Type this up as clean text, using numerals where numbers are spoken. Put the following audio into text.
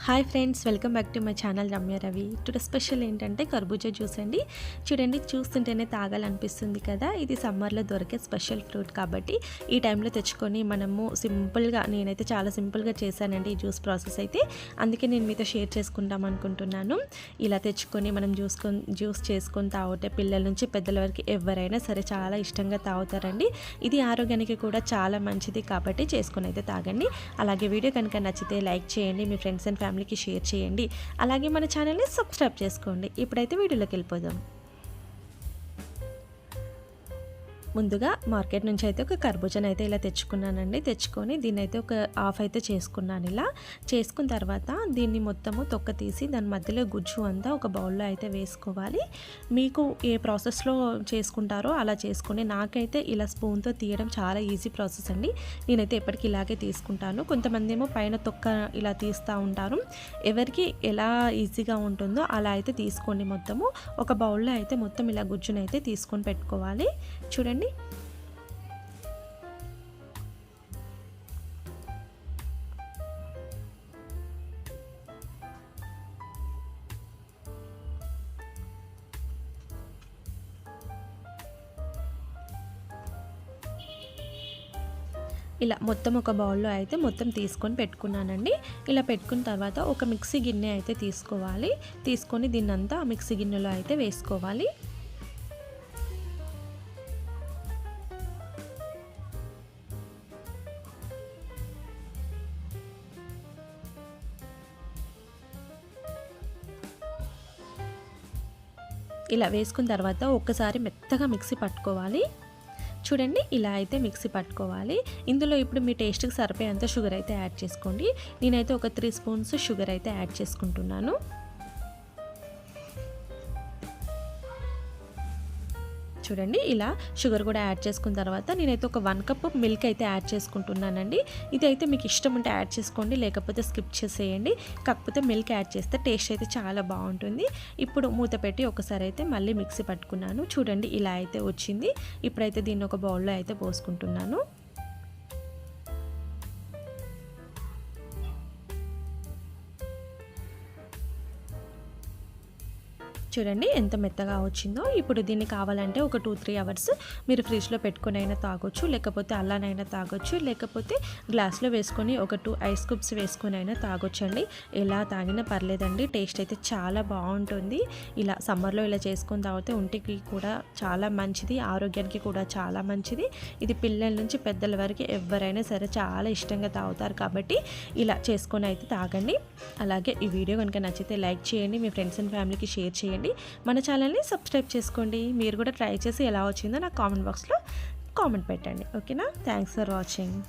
Hi friends, welcome back to my channel Ramya Ravi. Today special ఏంటంటే కర్బూజా juice అండి. చూడండి, చూస్తుంటేనే తాగాలనిపిస్తుంది కదా. ఇది సమ్మర్లో దొరికే స్పెషల్ ఫ్రూట్ కాబట్టి ఈ టైంలో తెచ్చుకొని మనము సింపుల్గా, నేనైతే చాలా సింపుల్గా చేశానండి ఈ జ్యూస్ ప్రాసెస్ అయితే. అందుకే నేను మీతో షేర్ చేసుకుంటాం అనుకుంటున్నాను. ఇలా తెచ్చుకొని మనం జ్యూస్ చేసుకొని తాగితే పిల్లల నుంచి పెద్దల వరకు ఎవరైనా సరే చాలా ఇష్టంగా తాగుతారండి. ఇది ఆరోగ్యానికి కూడా చాలా మంచిది కాబట్టి చేసుకొని అయితే తాగండి. అలాగే వీడియో కనుక నచ్చితే లైక్ చేయండి, మీ ఫ్రెండ్స్ అండ్ ఫ్యామిలీకి షేర్ చేయండి. అలాగే మన ఛానల్ని సబ్స్క్రైబ్ చేసుకోండి. ఇప్పుడైతే వీడియోలోకి వెళ్ళిపోదాం. ముందుగా మార్కెట్ నుంచి అయితే ఒక కర్బూజాని అయితే ఇలా తెచ్చుకున్నానండి. తెచ్చుకొని దీన్ని అయితే ఒక హాఫ్ అయితే చేసుకున్నాను. ఇలా చేసుకున్న తర్వాత దీన్ని మొత్తము తొక్క తీసి దాని మధ్యలో గుజ్జు అంతా ఒక బౌల్లో అయితే వేసుకోవాలి. మీకు ఏ ప్రాసెస్లో చేసుకుంటారో అలా చేసుకుని, నాకైతే ఇలా స్పూన్తో తీయడం చాలా ఈజీ ప్రాసెస్ అండి. నేనైతే ఎప్పటికీ ఇలాగే తీసుకుంటాను. కొంతమంది ఏమో పైన తొక్క ఇలా తీస్తూ ఉంటారు. ఎవరికి ఎలా ఈజీగా ఉంటుందో అలా అయితే తీసుకోండి. మొత్తము ఒక బౌల్లో అయితే మొత్తం ఇలా గుజ్జునైతే అయితే తీసుకొని పెట్టుకోవాలి. చూడండి, ఇలా మొత్తం ఒక బౌల్లో అయితే మొత్తం తీసుకొని పెట్టుకున్నానండి. ఇలా పెట్టుకున్న తర్వాత ఒక మిక్సీ గిన్నె అయితే తీసుకోవాలి. తీసుకొని దీన్నంతా ఆ మిక్సీ గిన్నెలో అయితే వేసుకోవాలి. ఇలా వేసుకున్న తర్వాత ఒక్కసారి మెత్తగా మిక్సీ పట్టుకోవాలి. చూడండి, ఇలా అయితే మిక్సీ పట్టుకోవాలి. ఇందులో ఇప్పుడు మీ టేస్ట్కి సరిపోయేంత షుగర్ అయితే యాడ్ చేసుకోండి. నేనైతే ఒక 3 స్పూన్స్ షుగర్ అయితే యాడ్ చేసుకుంటున్నాను. చూడండి, ఇలా షుగర్ కూడా యాడ్ చేసుకున్న తర్వాత నేనైతే ఒక 1 కప్ మిల్క్ అయితే యాడ్ చేసుకుంటున్నానండి. ఇది అయితే మీకు ఇష్టం ఉంటే యాడ్ చేసుకోండి, లేకపోతే స్కిప్ చేసేయండి. కాకపోతే మిల్క్ యాడ్ చేస్తే టేస్ట్ అయితే చాలా బాగుంటుంది. ఇప్పుడు మూత పెట్టి ఒకసారి అయితే మళ్ళీ మిక్సీ పట్టుకున్నాను. చూడండి, ఇలా అయితే వచ్చింది. ఇప్పుడైతే దీన్ని ఒక బౌల్లో అయితే పోసుకుంటున్నాను. చూడండి ఎంత మెత్తగా వచ్చిందో. ఇప్పుడు దీన్ని కావాలంటే ఒక 2-3 అవర్స్ మీరు ఫ్రిడ్జ్లో పెట్టుకొని అయినా తాగొచ్చు, లేకపోతే అల్లానైనా తాగొచ్చు, లేకపోతే గ్లాస్లో వేసుకొని ఒక 2 ఐస్ క్యూబ్స్ వేసుకొని అయినా తాగొచ్చండి. ఎలా తాగినా పర్లేదండి, టేస్ట్ అయితే చాలా బాగుంటుంది. ఇలా సమ్మర్లో ఇలా చేసుకొని తాగితే ఒంటికి కూడా చాలా మంచిది, ఆరోగ్యానికి కూడా చాలా మంచిది. ఇది పిల్లల నుంచి పెద్దల వరకు ఎవరైనా సరే చాలా ఇష్టంగా తాగుతారు కాబట్టి ఇలా చేసుకొని అయితే తాగండి. అలాగే ఈ వీడియో కనుక నచ్చితే లైక్ చేయండి, మీ ఫ్రెండ్స్ అండ్ ఫ్యామిలీకి షేర్ చేయండి. మన ఛానల్ని సబ్స్క్రైబ్ చేసుకోండి. మీరు కూడా ట్రై చేసి ఎలా వచ్చిందో నాకు కామెంట్ బాక్స్లో కామెంట్ పెట్టండి. ఓకేనా? Thanks for watching.